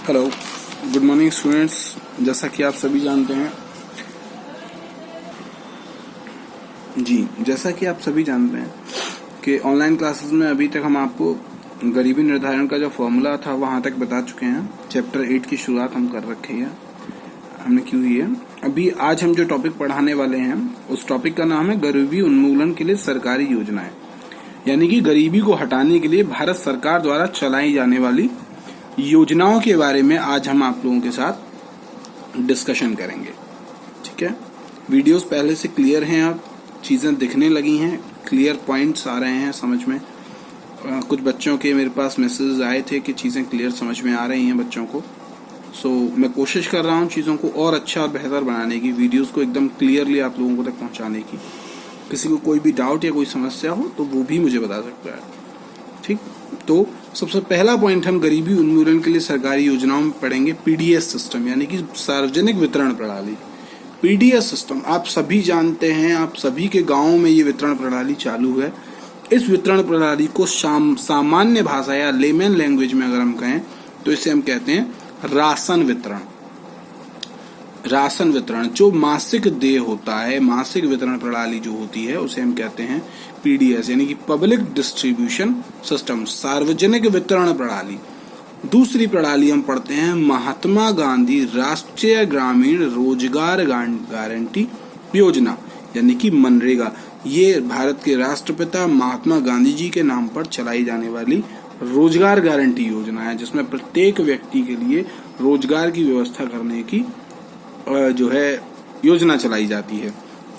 Hello, good morning students. जैसा कि आप सभी जानते हैं कि ऑनलाइन क्लासेस में अभी तक हम आपको गरीबी निर्धारण का जो फॉर्मूला था वहां तक बता चुके हैं। चैप्टर 8 की शुरुआत हम कर रखे हैं, हमने क्यों की है। अभी आज हम जो टॉपिक पढ़ाने वाले हैं उस टॉपिक का नाम है गरीबी उन्मूलन के लिए सरकारी योजनाएं, यानी कि गरीबी को हटाने के लिए भारत सरकार द्वारा चलाई जाने वाली योजनाओं के बारे में आज हम आप लोगों के साथ डिस्कशन करेंगे। ठीक है, वीडियोस पहले से क्लियर हैं, अब चीजें दिखने लगी हैं, क्लियर पॉइंट्स आ रहे हैं समझ में। कुछ बच्चों के मेरे पास मैसेजेस आए थे कि चीजें क्लियर समझ में आ रही हैं बच्चों को। सो मैं कोशिश कर रहा हूं चीजों को और अच्छा और बेहतर बनाने की, वीडियोस को एकदम क्लियरली आप लोगों को तक पहुंचाने की। किसी को कोई भी डाउट या कोई समस्या हो तो वो भी मुझे बता सकता है। ठीक, तो सबसे पहला पॉइंट हम गरीबी उन्मूलन के लिए सरकारी योजनाओं में पढ़ेंगे पीडीएस सिस्टम, यानी कि सार्वजनिक वितरण प्रणाली। पीडीएस सिस्टम आप सभी जानते हैं, आप सभी के गांवों में ये वितरण प्रणाली चालू है। इस वितरण प्रणाली को सामान्य भाषा या लेमन लैंग्वेज में अगर हम कहें तो इसे हम कहते हैं राशन वितरण। राशन वितरण जो मासिक देय होता है, मासिक वितरण प्रणाली जो होती है उसे हम कहते हैं पीडीएस, यानी कि पब्लिक डिस्ट्रीब्यूशन सिस्टम, सार्वजनिक वितरण प्रणाली। दूसरी प्रणाली हम पढ़ते हैं महात्मा गांधी राष्ट्रीय ग्रामीण रोजगार गारंटी योजना, यानी कि मनरेगा। ये भारत के राष्ट्रपिता महात्मा गांधी जी के नाम पर चलाई जाने वाली रोजगार गारंटी योजना है, जिसमें प्रत्येक व्यक्ति के लिए रोजगार की व्यवस्था करने की जो है योजना चलाई जाती है।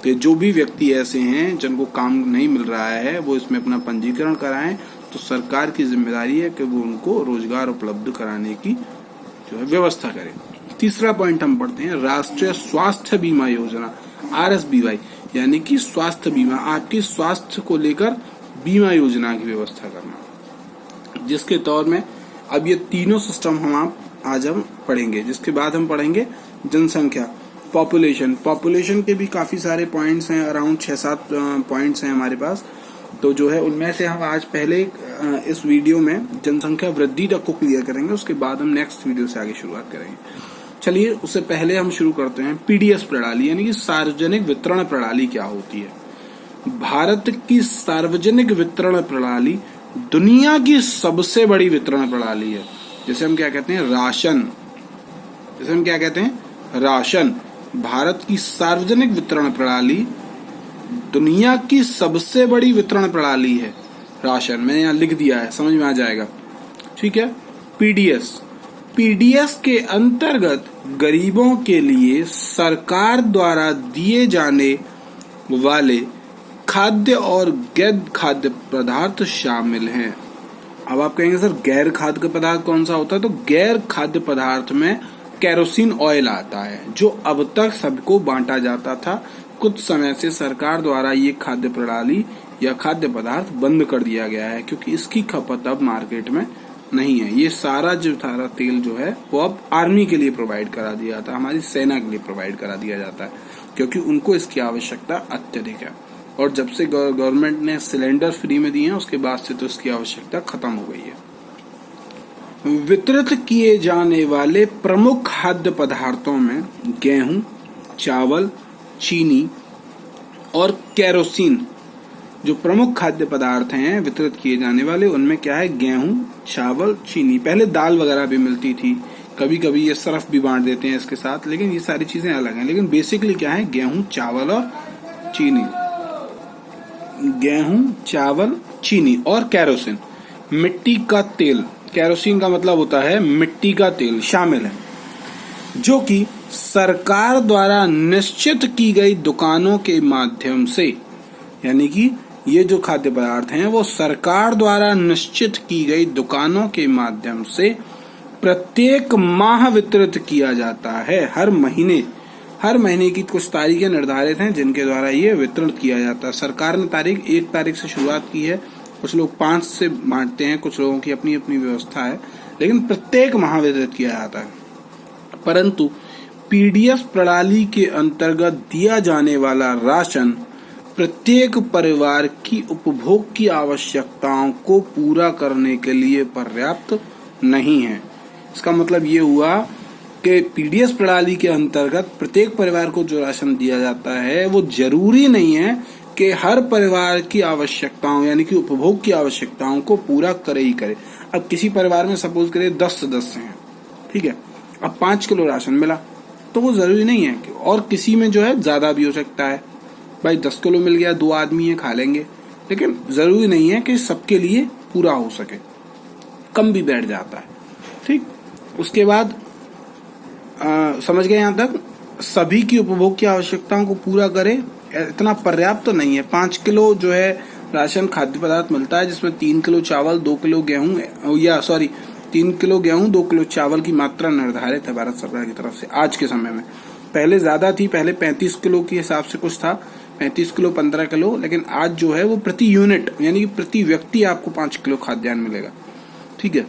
कि जो भी व्यक्ति ऐसे हैं जिनको काम नहीं मिल रहा है वो इसमें अपना पंजीकरण कराएं, तो सरकार की जिम्मेदारी है कि वो उनको रोजगार उपलब्ध कराने की जो है व्यवस्था करे। तीसरा पॉइंट हम पढ़ते हैं राष्ट्रीय स्वास्थ्य बीमा योजना, RSBY, यानी कि स्वास्थ्य बीमा, आपकी स्वास्थ्य को लेकर बीमा योजना की व्यवस्था करना, जिसके तौर में अब ये तीनों सिस्टम आज हम पढ़ेंगे। जिसके बाद हम पढ़ेंगे जनसंख्या, पॉपुलेशन के भी काफी सारे पॉइंट्स हैं, अराउंड 6-7 पॉइंट्स हैं हमारे पास। तो जो है उनमें से हम आज पहले इस वीडियो में जनसंख्या वृद्धि तक को क्लियर करेंगे, उसके बाद हम नेक्स्ट वीडियो से आगे शुरुआत करेंगे। चलिए उससे पहले हम शुरू करते हैं पीडीएस प्रणाली, यानी कि सार्वजनिक वितरण प्रणाली क्या होती है। भारत की सार्वजनिक वितरण प्रणाली दुनिया की सबसे बड़ी वितरण प्रणाली है। जैसे हम क्या कहते हैं राशन, भारत की सार्वजनिक वितरण प्रणाली दुनिया की सबसे बड़ी वितरण प्रणाली है। राशन मैंने यहाँ लिख दिया है, समझ में आ जाएगा। ठीक है, पीडीएस के अंतर्गत गरीबों के लिए सरकार द्वारा दिए जाने वाले खाद्य और गैर खाद्य पदार्थ शामिल हैं। अब आप कहेंगे सर गैर खाद्य पदार्थ कौन सा होता है? तो गैर खाद्य पदार्थ में केरोसिन ऑयल आता है, जो अब तक सबको बांटा जाता था। कुछ समय से सरकार द्वारा ये खाद्य प्रणाली या खाद्य पदार्थ बंद कर दिया गया है, क्योंकि इसकी खपत अब मार्केट में नहीं है। ये सारा जो सारा तेल जो है वो अब आर्मी के लिए प्रोवाइड करा दिया जाता है, हमारी सेना के लिए प्रोवाइड करा दिया जाता है, क्योंकि उनको इसकी आवश्यकता अत्यधिक है। और जब से गवर्नमेंट ने सिलेंडर फ्री में दिए हैं उसके बाद से तो इसकी आवश्यकता खत्म हो गई है। वितरित किए जाने वाले प्रमुख खाद्य पदार्थों में गेहूं, चावल, चीनी और केरोसिन जो प्रमुख खाद्य पदार्थ हैं वितरित किए जाने वाले, उनमें क्या है? गेहूं, चावल, चीनी। पहले दाल वगैरह भी मिलती थी, कभी कभी ये सर्फ भी बांट देते हैं इसके साथ, लेकिन ये सारी चीजें अलग हैं। लेकिन बेसिकली क्या है? गेहूं, चावल और चीनी। गेहूं, चावल, चीनी और केरोसिन। मिट्टी का तेल, केरोसिन का मतलब होता है मिट्टी का तेल, शामिल है, जो कि सरकार द्वारा निश्चित की गई दुकानों के माध्यम से, यानी कि ये जो खाद्य पदार्थ हैं वो सरकार द्वारा निश्चित की गई दुकानों के माध्यम से प्रत्येक माह वितरित किया जाता है। हर महीने की कुछ तारीखें निर्धारित हैं जिनके द्वारा ये वितरण किया जाता है। सरकार ने 1 तारीख से शुरुआत की है, कुछ लोग 5 से बांटते हैं, कुछ लोगों की अपनी अपनी व्यवस्था है, लेकिन प्रत्येक माह वितरित किया जाता है। परंतु पीडीएस प्रणाली के अंतर्गत दिया जाने वाला राशन प्रत्येक परिवार की उपभोग की आवश्यकताओं को पूरा करने के लिए पर्याप्त नहीं है। इसका मतलब ये हुआ कि पीडीएस प्रणाली के अंतर्गत प्रत्येक परिवार को जो राशन दिया जाता है वो जरूरी नहीं है कि हर परिवार की आवश्यकताओं यानी कि उपभोग की आवश्यकताओं को पूरा करे ही करे। अब किसी परिवार में सपोज करिए 10 सदस्य हैं, ठीक है, अब 5 किलो राशन मिला तो वो जरूरी नहीं है कि, और किसी में जो है ज्यादा भी हो सकता है, भाई 10 किलो मिल गया, 2 आदमी है खा लेंगे, लेकिन जरूरी नहीं है कि सबके लिए पूरा हो सके, कम भी बैठ जाता है। ठीक, उसके बाद समझ गए यहाँ तक, सभी की उपभोग की आवश्यकताओं को पूरा करे इतना पर्याप्त तो नहीं है। 5 किलो जो है राशन खाद्य पदार्थ मिलता है जिसमें 3 किलो चावल 2 किलो गेहूं 3 किलो गेहूं 2 किलो चावल की मात्रा निर्धारित है भारत सरकार की तरफ से आज के समय में। पहले ज्यादा थी, पहले 35 किलो के हिसाब से कुछ था, 35 किलो 15 किलो, लेकिन आज जो है वो प्रति यूनिट यानी कि प्रति व्यक्ति आपको 5 किलो खाद्यान्न मिलेगा। ठीक है,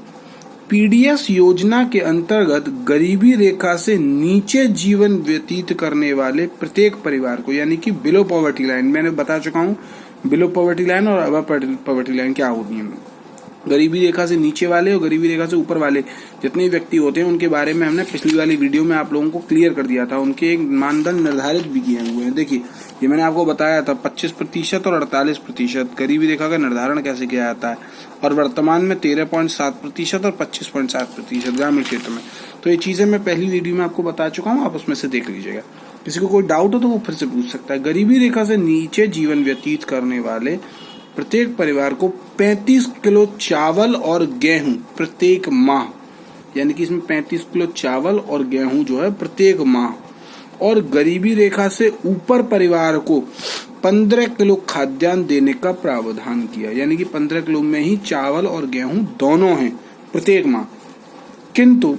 पीडीएस योजना के अंतर्गत गरीबी रेखा से नीचे जीवन व्यतीत करने वाले प्रत्येक परिवार को यानी कि बिलो पॉवर्टी लाइन, मैंने बता चुका हूँ बिलो पॉवर्टी लाइन और अबव पॉवर्टी लाइन क्या होती है। गरीबी रेखा से नीचे वाले और गरीबी रेखा से ऊपर वाले जितने व्यक्ति होते हैं उनके बारे में हमने पिछली वाली वीडियो में आप लोगों को क्लियर कर दिया था, उनके एक मानदंड निर्धारित भी किए हुए हैं। देखिए ये मैंने आपको बताया था 25% और 48% गरीबी रेखा का निर्धारण कैसे किया जाता है, और वर्तमान में 13.7% और 25.7% ग्रामीण क्षेत्र में। तो ये चीजें मैं पहली वीडियो में आपको बता चुका हूँ, आप उसमें से देख लीजिएगा। किसी को कोई डाउट हो तो वो फिर से पूछ सकता है। गरीबी रेखा से नीचे जीवन व्यतीत करने वाले प्रत्येक परिवार को 35 किलो चावल और गेहूं प्रत्येक माह, यानी कि इसमें 35 किलो चावल और गेहूं जो है प्रत्येक माह, और गरीबी रेखा से ऊपर परिवार को 15 किलो खाद्यान्न देने का प्रावधान किया, यानी कि 15 किलो में ही चावल और गेहूं दोनों हैं प्रत्येक माह। किंतु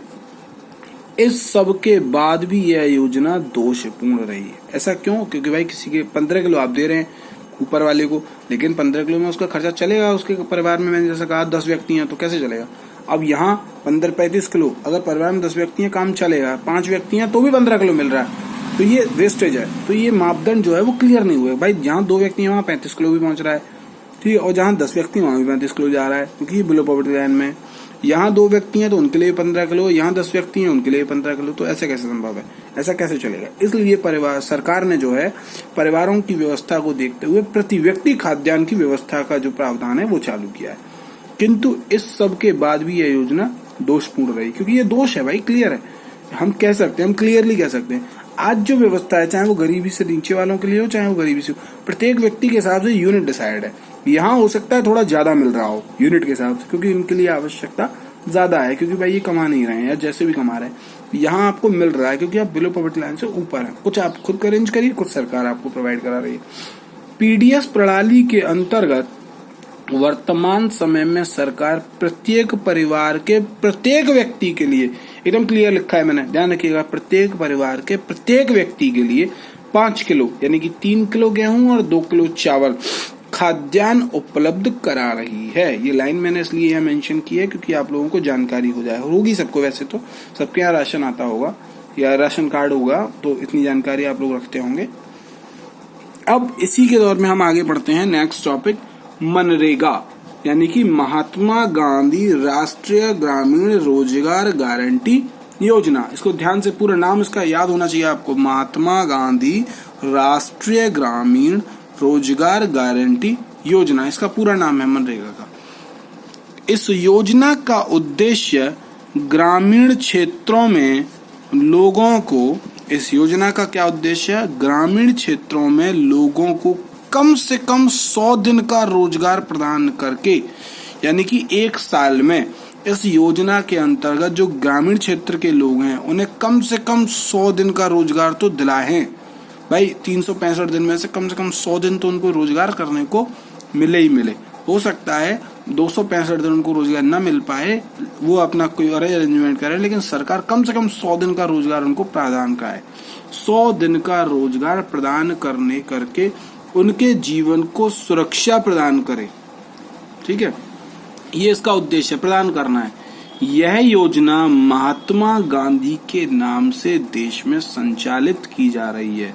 इस सब के बाद भी यह योजना दोषपूर्ण रही है। ऐसा क्यों? क्योंकि भाई किसी के 15 किलो आप दे रहे हैं ऊपर वाले को, लेकिन 15 किलो में उसका खर्चा चलेगा, उसके परिवार में मैंने जैसा कहा 10 व्यक्ति हैं तो कैसे चलेगा। अब यहाँ 35 किलो, अगर परिवार में 10 व्यक्ति हैं काम चलेगा, 5 व्यक्ति हैं तो भी 15 किलो मिल रहा है, तो ये वेस्टेज है। तो ये मापदंड जो है वो क्लियर नहीं हुए। भाई जहाँ 2 व्यक्ति हैं वहाँ 35 किलो भी पहुंच रहा है, ठीक है, और जहाँ 10 व्यक्ति वहाँ भी 35 किलो जा रहा है, क्योंकि ये बिलो पॉवर्टी लाइन में। यहाँ 2 व्यक्ति हैं तो उनके लिए 15 किलो, यहाँ 10 व्यक्ति हैं उनके लिए 15 किलो, तो ऐसे कैसे संभव है, ऐसा कैसे चलेगा। इसलिए परिवार सरकार ने जो है परिवारों की व्यवस्था को देखते हुए प्रति व्यक्ति खाद्यान्न की व्यवस्था का जो प्रावधान है वो चालू किया है। किंतु इस सब के बाद भी यह योजना दोषपूर्ण रही, क्योंकि ये दोष है भाई, क्लियर है, हम कह सकते हैं, हम क्लियरली कह सकते हैं। आज जो व्यवस्था है, चाहे वो गरीबी से नीचे वालों के लिए हो चाहे वो गरीबी से, प्रत्येक व्यक्ति के हिसाब से यूनिट डिसाइड है। यहाँ हो सकता है थोड़ा ज्यादा मिल रहा हो यूनिट के हिसाब से, क्योंकि इनके लिए आवश्यकता ज्यादा है, क्योंकि भाई ये कमा नहीं रहे हैं या जैसे भी कमा रहे हैं, यहाँ आपको मिल रहा है क्योंकि आप बिलो पॉवर्टी लाइन से ऊपर है। कुछ आप खुद अरेंज करिए, कुछ सरकार आपको प्रोवाइड करा रही है। पीडीएस प्रणाली के अंतर्गत वर्तमान समय में सरकार प्रत्येक परिवार के प्रत्येक व्यक्ति के लिए, एकदम क्लियर लिखा है मैंने, ध्यान रखिएगा, प्रत्येक परिवार के प्रत्येक व्यक्ति के लिए 5 किलो यानी कि 3 किलो गेहूं और 2 किलो चावल खाद्यान्न उपलब्ध करा रही है। ये लाइन मैंने इसलिए यहाँ मेंशन की है क्योंकि आप लोगों को जानकारी हो जाए, होगी सबको, वैसे तो सबके यहाँ राशन आता होगा या राशन कार्ड होगा, तो इतनी जानकारी आप लोग रखते होंगे। अब इसी के दौर में हम आगे बढ़ते हैं। नेक्स्ट टॉपिक मनरेगा, यानी कि महात्मा गांधी राष्ट्रीय ग्रामीण रोजगार गारंटी योजना। इसको ध्यान से, पूरा नाम इसका याद होना चाहिए आपको, महात्मा गांधी राष्ट्रीय ग्रामीण रोजगार गारंटी योजना, इसका पूरा नाम है मनरेगा का। इस योजना का उद्देश्य ग्रामीण क्षेत्रों में लोगों को, इस योजना का क्या उद्देश्य है, ग्रामीण क्षेत्रों में लोगों को कम से कम 100 दिन का रोजगार प्रदान करके, यानी कि 1 साल में इस योजना के अंतर्गत जो ग्रामीण क्षेत्र के लोग हैं उन्हें कम से कम 100 दिन का रोजगार तो दिलाएं। भाई 365 दिन में से कम 100 दिन तो उनको रोजगार करने को मिले ही मिले। हो सकता है 265 दिन उनको रोजगार न मिल पाए, वो अपना कोई और अरेंजमेंट करे, लेकिन सरकार कम से कम 100 दिन का रोजगार उनको प्रदान कराए। 100 दिन का रोजगार प्रदान करने करके उनके जीवन को सुरक्षा प्रदान करे। ठीक है, ये इसका उद्देश्य प्रदान करना है। यह योजना महात्मा गांधी के नाम से देश में संचालित की जा रही है।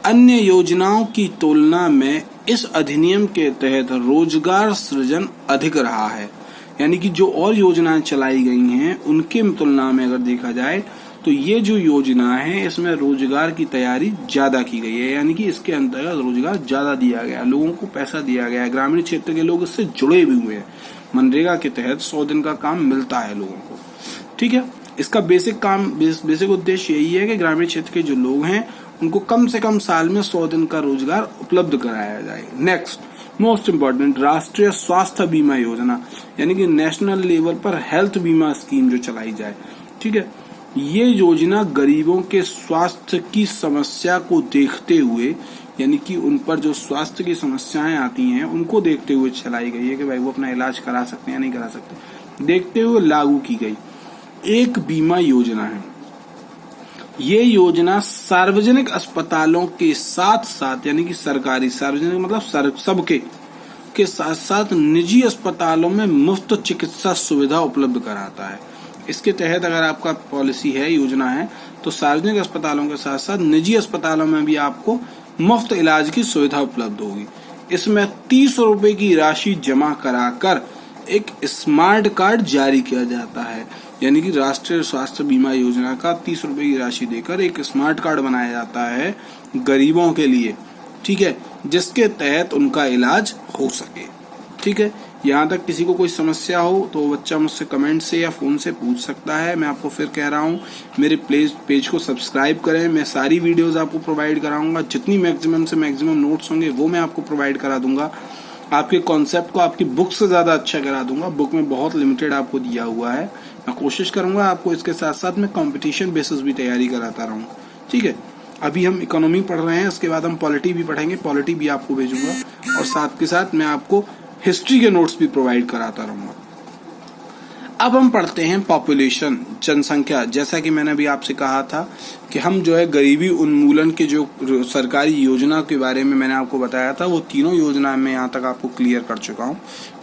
अन्य योजनाओं की तुलना में इस अधिनियम के तहत रोजगार सृजन अधिक रहा है। यानी कि जो और योजनाएं चलाई गई हैं उनके तुलना में अगर देखा जाए तो ये जो योजना है इसमें रोजगार की तैयारी ज्यादा की गई है, यानी कि इसके अंतर्गत रोजगार ज्यादा दिया गया, लोगों को पैसा दिया गया, ग्रामीण क्षेत्र के लोग इससे जुड़े भी हुए हैं। मनरेगा के तहत 100 दिन का काम मिलता है लोगों को। ठीक है, इसका बेसिक उद्देश्य यही है कि ग्रामीण क्षेत्र के जो लोग हैं उनको कम से कम साल में 100 दिन का रोजगार उपलब्ध कराया जाए। नेक्स्ट मोस्ट इम्पोर्टेंट, राष्ट्रीय स्वास्थ्य बीमा योजना, यानी कि नेशनल लेवल पर हेल्थ बीमा स्कीम जो चलाई जाए। ठीक है, ये योजना गरीबों के स्वास्थ्य की समस्या को देखते हुए, यानी कि उन पर जो स्वास्थ्य की समस्याएं आती हैं उनको देखते हुए चलाई गई है कि भाई वो अपना इलाज करा सकते हैं या नहीं करा सकते, देखते हुए लागू की गई एक बीमा योजना है। ये योजना सार्वजनिक अस्पतालों के साथ साथ, यानी कि सरकारी, सार्वजनिक मतलब सबके के साथ साथ निजी अस्पतालों में मुफ्त चिकित्सा सुविधा उपलब्ध कराता है। इसके तहत अगर आपका पॉलिसी है, योजना है, तो सार्वजनिक अस्पतालों के साथ साथ निजी अस्पतालों में भी आपको मुफ्त इलाज की सुविधा उपलब्ध होगी। इसमें 30 रुपए की राशि जमा कराकर एक स्मार्ट कार्ड जारी किया जाता है, यानी कि राष्ट्रीय स्वास्थ्य बीमा योजना का 30 रुपए की राशि देकर एक स्मार्ट कार्ड बनाया जाता है गरीबों के लिए। ठीक है, जिसके तहत उनका इलाज हो सके। ठीक है, यहाँ तक किसी को कोई समस्या हो तो बच्चा मुझसे कमेंट से या फोन से पूछ सकता है। मैं आपको फिर कह रहा हूँ, मेरे पेज को सब्सक्राइब करें, मैं सारी वीडियोस आपको प्रोवाइड कराऊंगा, जितनी मैक्सिमम से मैक्सिमम नोट्स होंगे वो मैं आपको प्रोवाइड करा दूंगा। आपके कॉन्सेप्ट को आपकी बुक से ज्यादा अच्छा करा दूंगा। बुक में बहुत लिमिटेड आपको दिया हुआ है। मैं कोशिश करूंगा आपको इसके साथ साथ में कंपटीशन बेसिस भी तैयारी कराता रहूं। ठीक है, अभी हम इकोनॉमी पढ़ रहे हैं, उसके बाद हम पॉलिटी भी पढ़ेंगे, पॉलिटी भी आपको भेजूंगा और साथ के साथ मैं आपको हिस्ट्री के नोट्स भी प्रोवाइड कराता रहूंगा। अब हम पढ़ते हैं पॉपुलेशन, जनसंख्या। जैसा कि मैंने अभी आपसे कहा था कि हम जो है गरीबी उन्मूलन के जो सरकारी योजना के बारे में मैंने आपको बताया था, वो तीनों योजना मैं यहाँ तक आपको क्लियर कर चुका हूँ।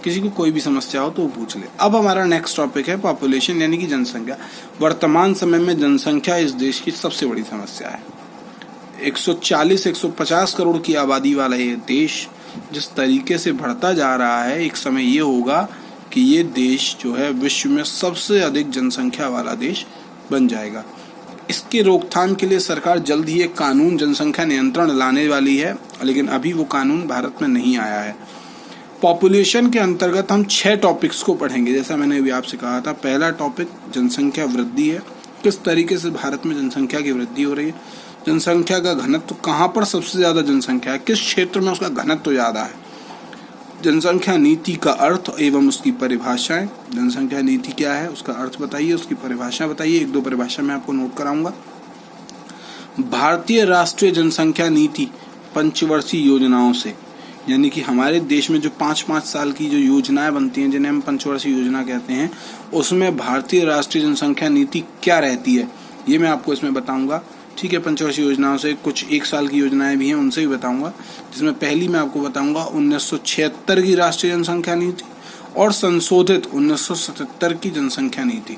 किसी को कोई भी समस्या हो तो वो पूछ ले। अब हमारा नेक्स्ट टॉपिक है पॉपुलेशन, यानी कि जनसंख्या। वर्तमान समय में जनसंख्या इस देश की सबसे बड़ी समस्या है। 140-150 करोड़ की आबादी वाला ये देश जिस तरीके से बढ़ता जा रहा है, एक समय ये होगा कि ये देश जो है विश्व में सबसे अधिक जनसंख्या वाला देश बन जाएगा। इसके रोकथाम के लिए सरकार जल्द ही एक कानून जनसंख्या नियंत्रण लाने वाली है, लेकिन अभी वो कानून भारत में नहीं आया है। पॉपुलेशन के अंतर्गत हम 6 टॉपिक्स को पढ़ेंगे, जैसा मैंने अभी आपसे कहा था। पहला टॉपिक जनसंख्या वृद्धि है, किस तरीके से भारत में जनसंख्या की वृद्धि हो रही है, जनसंख्या का घनत्व, कहाँ पर सबसे ज्यादा जनसंख्या है, किस क्षेत्र में उसका घनत्व ज्यादा है, जनसंख्या नीति का अर्थ एवं उसकी परिभाषाएं। जनसंख्या नीति क्या है, उसका अर्थ बताइए, उसकी परिभाषा बताइए। 1-2 परिभाषा मैं आपको नोट कराऊंगा। भारतीय राष्ट्रीय जनसंख्या नीति पंचवर्षीय योजनाओं से, यानी कि हमारे देश में जो 5-5 साल की जो योजनाएं बनती हैं, जिन्हें हम पंचवर्षीय योजना कहते हैं, उसमें भारतीय राष्ट्रीय जनसंख्या नीति क्या रहती है ये मैं आपको इसमें बताऊंगा। ठीक है, पंचवर्षीय योजनाओं से कुछ 1 साल की योजनाएं भी हैं, उनसे भी बताऊंगा। जिसमें पहली मैं आपको बताऊंगा 1976 की राष्ट्रीय जनसंख्या नीति और संशोधित 1977 की जनसंख्या नीति।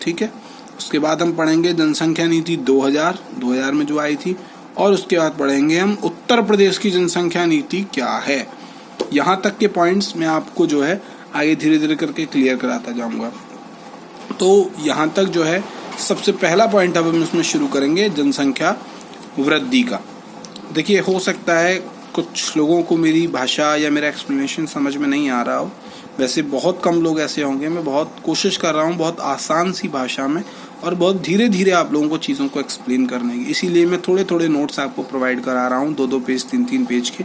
ठीक है, उसके बाद हम पढ़ेंगे जनसंख्या नीति 2000 में जो आई थी, और उसके बाद पढ़ेंगे हम उत्तर प्रदेश की जनसंख्या नीति क्या है। यहाँ तक के पॉइंट्स मैं आपको जो है आगे धीरे धीरे करके क्लियर कराता जाऊंगा। तो यहाँ तक जो है सबसे पहला पॉइंट अब हम इसमें शुरू करेंगे जनसंख्या वृद्धि का। देखिए, हो सकता है कुछ लोगों को मेरी भाषा या मेरा एक्सप्लेनेशन समझ में नहीं आ रहा हो, वैसे बहुत कम लोग ऐसे होंगे। मैं बहुत कोशिश कर रहा हूँ बहुत आसान सी भाषा में और बहुत धीरे धीरे आप लोगों को चीज़ों को एक्सप्लेन करने की, इसीलिए मैं थोड़े थोड़े नोट्स आपको प्रोवाइड करा रहा हूँ, 2-2 पेज 3-3 पेज के,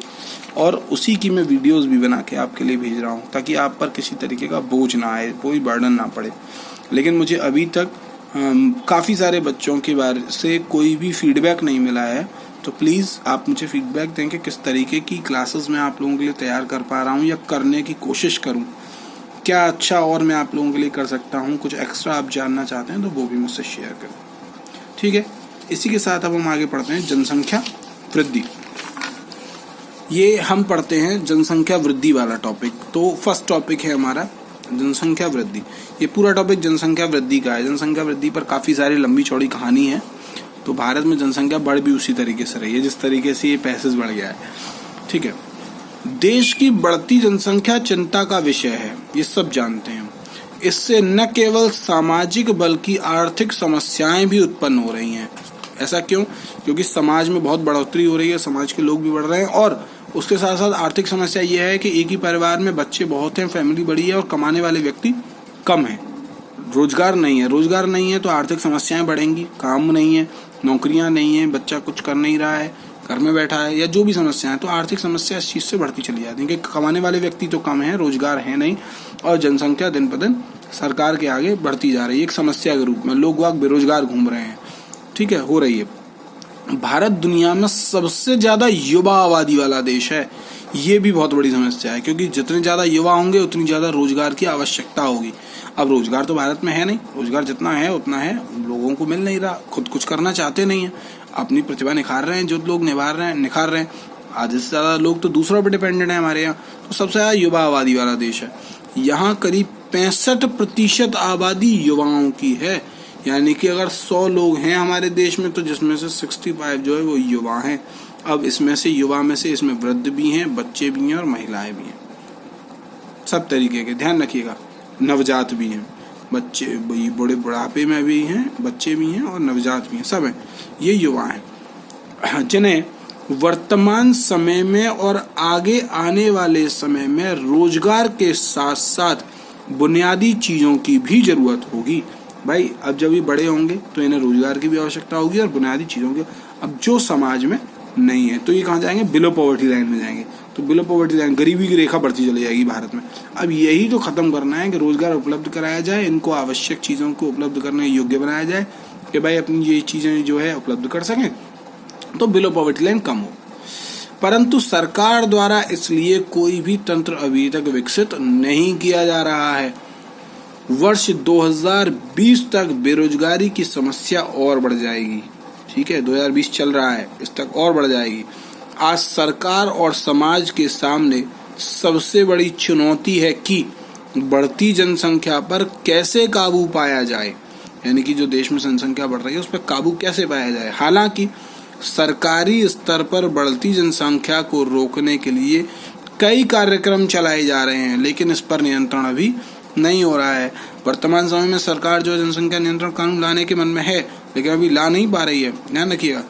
और उसी की मैं वीडियोस भी बना के आपके लिए भेज रहा हूँ ताकि आप पर किसी तरीके का बोझ ना आए, कोई बर्डन ना पड़े। लेकिन मुझे अभी तक काफ़ी सारे बच्चों के बारे से कोई भी फीडबैक नहीं मिला है, तो प्लीज़ आप मुझे फीडबैक दें कि किस तरीके की क्लासेस मैं आप लोगों के लिए तैयार कर पा रहा हूँ या करने की कोशिश करूँ, क्या अच्छा और मैं आप लोगों के लिए कर सकता हूँ, कुछ एक्स्ट्रा आप जानना चाहते हैं तो वो भी मुझसे शेयर करें। ठीक है, इसी के साथ अब हम आगे पढ़ते हैं जनसंख्या वृद्धि। ये हम पढ़ते हैं जनसंख्या वृद्धि वाला टॉपिक। तो फर्स्ट टॉपिक है हमारा जनसंख्या वृद्धि। ये पूरा टॉपिक जनसंख्या वृद्धि का है। जनसंख्या वृद्धि पर काफ़ी सारी लंबी चौड़ी कहानी है। तो भारत में जनसंख्या बढ़ भी उसी तरीके से रही है जिस तरीके से ये पैसेज बढ़ गया है। ठीक है, देश की बढ़ती जनसंख्या चिंता का विषय है, ये सब जानते हैं। इससे न केवल सामाजिक बल्कि आर्थिक समस्याएं भी उत्पन्न हो रही हैं। ऐसा क्यों? क्योंकि समाज में बहुत बढ़ोतरी हो रही है, समाज के लोग भी बढ़ रहे हैं और उसके साथ साथ आर्थिक समस्या ये है कि एक ही परिवार में बच्चे बहुत हैं, फैमिली बड़ी है और कमाने वाले व्यक्ति कम हैं। रोजगार नहीं है तो आर्थिक समस्याएं बढ़ेंगी। काम नहीं है, नौकरियां नहीं है, बच्चा कुछ कर नहीं रहा है, घर में बैठा है, या जो भी समस्या है, तो आर्थिक समस्या इस चीज से बढ़ती चली जाती है कि कमाने वाले व्यक्ति तो कम है, रोजगार है नहीं और जनसंख्या दिन पर दिन सरकार के आगे बढ़ती जा रही है। एक समस्या के रूप में लोग वाग बेरोजगार घूम रहे हैं। ठीक है, हो रही है। भारत दुनिया में सबसे ज्यादा युवा आबादी वाला देश है। ये भी बहुत बड़ी समस्या है क्योंकि जितने ज्यादा युवा होंगे उतनी ज्यादा रोजगार की आवश्यकता होगी। अब रोजगार तो भारत में है नहीं, रोजगार जितना है उतना है, लोगों को मिल नहीं रहा, खुद कुछ करना चाहते नहीं है, अपनी प्रतिभा निखार रहे हैं, जो लोग निखार रहे हैं। आधे से ज्यादा लोग तो दूसरों पर डिपेंडेंट है हमारे यहाँ। तो सबसे ज्यादा युवा आबादी वाला देश है। यहाँ करीब 65% आबादी युवाओं की है। यानी कि अगर 100 लोग हैं हमारे देश में तो जिसमें से 65 जो है वो युवा हैं। अब इसमें से युवा में से इसमें वृद्ध भी हैं, बच्चे भी हैं और महिलाएं भी हैं, सब तरीके के। ध्यान रखिएगा, नवजात भी हैं, बच्चे बूढ़े बुढ़ापे में भी हैं, बच्चे भी हैं और नवजात भी हैं, सब हैं। ये युवा हैं जिन्हें वर्तमान समय में और आगे आने वाले समय में रोजगार के साथ साथ बुनियादी चीजों की भी जरूरत होगी। भाई अब जब ये बड़े होंगे तो इन्हें रोजगार की भी आवश्यकता होगी और बुनियादी चीजों की। अब जो समाज में नहीं है तो ये कहाँ जाएंगे? बिलो पॉवर्टी लाइन में जाएंगे। तो बिलो पॉवर्टी लाइन, गरीबी की रेखा बढ़ती चली जाएगी भारत में। अब यही तो खत्म करना है कि रोजगार उपलब्ध कराया जाए, इनको आवश्यक चीजों को उपलब्ध करने योग्य बनाया जाए कि भाई अपनी ये चीजें जो है उपलब्ध कर सकें, तो बिलो पॉवर्टी लाइन कम हो। परंतु सरकार द्वारा इसलिए कोई भी तंत्र अभी तक विकसित नहीं किया जा रहा है। वर्ष 2020 तक बेरोजगारी की समस्या और बढ़ जाएगी। ठीक है, 2020 चल रहा है, इस तक और बढ़ जाएगी। आज सरकार और समाज के सामने सबसे बड़ी चुनौती है कि बढ़ती जनसंख्या पर कैसे काबू पाया जाए। यानी कि जो देश में जनसंख्या बढ़ रही है उस पर काबू कैसे पाया जाए। हालांकि सरकारी स्तर पर बढ़ती जनसंख्या को रोकने के लिए कई कार्यक्रम चलाए जा रहे हैं, लेकिन इस पर नियंत्रण अभी नहीं हो रहा है। वर्तमान समय में सरकार जो जनसंख्या नियंत्रण कानून लाने के मन में है, लेकिन अभी ला नहीं पा रही है। ध्यान रखिएगा,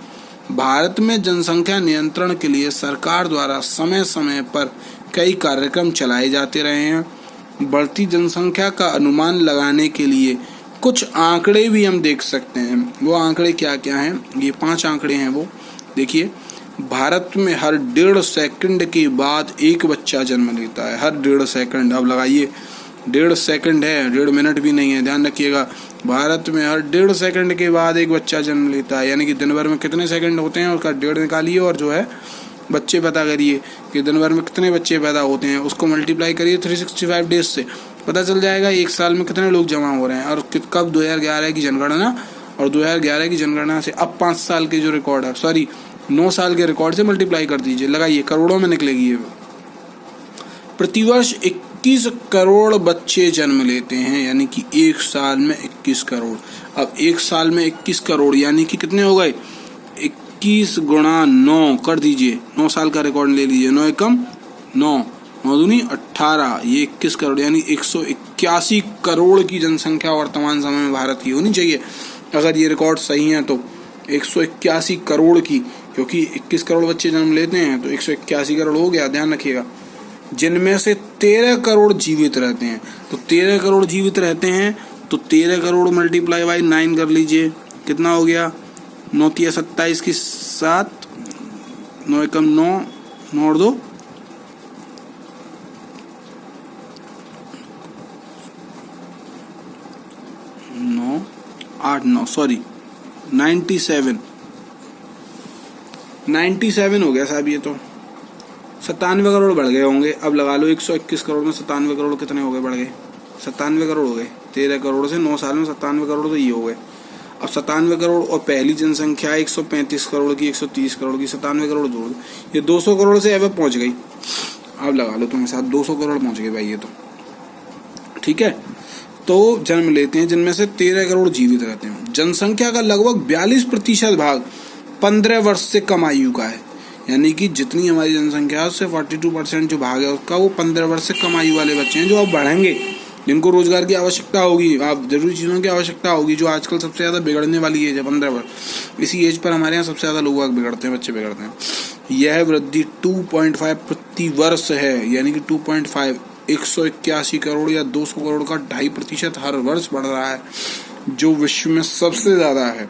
भारत में जनसंख्या नियंत्रण के लिए सरकार द्वारा समय समय पर कई कार्यक्रम चलाए जाते रहे हैं। बढ़ती जनसंख्या का अनुमान लगाने के लिए कुछ आंकड़े भी हम देख सकते हैं। वो आंकड़े क्या क्या हैं? ये 5 आंकड़े हैं। वो देखिए, भारत में हर 1.5 सेकंड के बाद एक बच्चा जन्म लेता है। हर 1.5 सेकंड, अब लगाइए 1.5 सेकंड है, 1.5 मिनट भी नहीं है। ध्यान रखिएगा, भारत में हर 1.5 सेकंड के बाद एक बच्चा जन्म लेता है। यानी कि दिन भर में कितने सेकंड होते हैं उसका 1.5 निकालिए और जो है बच्चे पता करिए कि दिन भर में कितने बच्चे पैदा होते हैं, उसको मल्टीप्लाई करिए 365 डेज से, पता चल जाएगा एक साल में कितने लोग जमा हो रहे हैं। और कब 2011 की जनगणना, और 2011 की जनगणना से अब 5 साल के जो रिकॉर्ड है, 9 साल के रिकॉर्ड से मल्टीप्लाई कर दीजिए, लगाइए, करोड़ों में निकलेगी ये। प्रतिवर्ष 21 करोड़ बच्चे जन्म लेते हैं, यानी कि एक साल में 21 करोड़। अब एक साल में 21 करोड़ यानी कि कितने हो गए? 21 गुणा 9 कर दीजिए, 9 साल का रिकॉर्ड ले लीजिए। 9 एकम 9, 9 दूनी 18, ये 21 करोड़ यानी 181 करोड़ की जनसंख्या वर्तमान समय में भारत की होनी चाहिए। अगर ये रिकॉर्ड सही है तो 181 करोड़ की, क्योंकि 21 करोड़ बच्चे जन्म लेते हैं तो 181 करोड़ हो गया। ध्यान रखिएगा, जिनमें से 13 करोड़ जीवित रहते हैं। तो 13 करोड़ जीवित रहते हैं तो 13 करोड़ मल्टीप्लाई बाई 9 कर लीजिए, कितना हो गया? 9 तिया 27 की 7, 9 एकम 9, 9 और 2 9, 8 9 सॉरी 97 हो गया साहब। ये तो 97 करोड़ बढ़ गए होंगे। अब लगा लो 121 करोड़ में 97 करोड़ कितने हो गए? बढ़ गए 97 करोड़ हो गए। 13 करोड़ से 9 साल में 97 करोड़ तो ये हो गए। अब 97 करोड़ और पहली जनसंख्या 135 करोड़ की, 130 करोड़ की, 97 करोड़ जोड़, ये 200 करोड़ से अब पहुंच गई। अब लगा लो तुम्हें साथ 200 करोड़ पहुंच गए भाई ये तो। ठीक है, तो जन्म लेते हैं जिनमें से 13 करोड़ जीवित रहते हैं। जनसंख्या का लगभग 42% भाग 15 वर्ष से कम आयु का है। यानी कि जितनी हमारी जनसंख्या है उससे 42% जो भाग है उसका वो 15 वर्ष से कम आयु वाले बच्चे हैं जो अब बढ़ेंगे। जिनको रोजगार की आवश्यकता होगी, आप जरूरी चीजों की आवश्यकता होगी, जो आजकल सबसे ज्यादा बिगड़ने वाली एज है 15 वर्ष। इसी एज पर हमारे यहाँ सबसे ज्यादा लोग बिगड़ते हैं, बच्चे बिगड़ते हैं। यह वृद्धि 2.5 प्रति वर्ष है, यानी कि 2.5 181 करोड़ या 200 करोड़ का 2.5% हर वर्ष बढ़ रहा है, जो विश्व में सबसे ज्यादा है।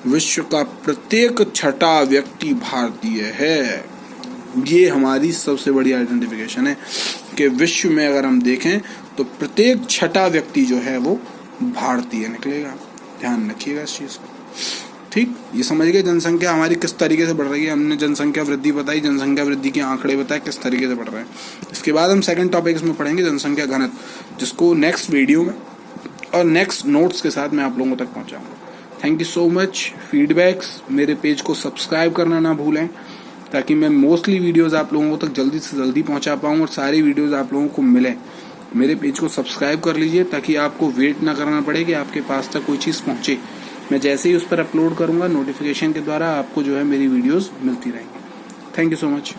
विश्व का प्रत्येक छठा व्यक्ति भारतीय है। ये हमारी सबसे बड़ी आइडेंटिफिकेशन है कि विश्व में अगर हम देखें तो प्रत्येक छठा व्यक्ति जो है वो भारतीय निकलेगा। ध्यान रखिएगा इस चीज को, ठीक। ये समझ गए जनसंख्या हमारी किस तरीके से बढ़ रही है। हमने जनसंख्या वृद्धि बताई, जनसंख्या वृद्धि के आंकड़े बताए किस तरीके से बढ़ रहे हैं। इसके बाद हम सेकंड टॉपिक इसमें पढ़ेंगे जनसंख्या घनत्व, जिसको नेक्स्ट वीडियो में और नेक्स्ट नोट्स के साथ मैं आप लोगों तक पहुंचाऊंगा। Thank you so much. Feedbacks, मेरे पेज को सब्सक्राइब करना ना भूलें, ताकि मैं मोस्टली वीडियोस आप लोगों तक जल्दी से जल्दी पहुंचा पाऊं और सारी वीडियोस आप लोगों को मिले। मेरे पेज को सब्सक्राइब कर लीजिए, ताकि आपको वेट ना करना पड़े कि आपके पास तक कोई चीज़ पहुंचे। मैं जैसे ही उस पर अपलोड करूंगा नोटिफिकेशन के द्वारा आपको जो है मेरी वीडियोस मिलती रहेंगी। Thank you so much.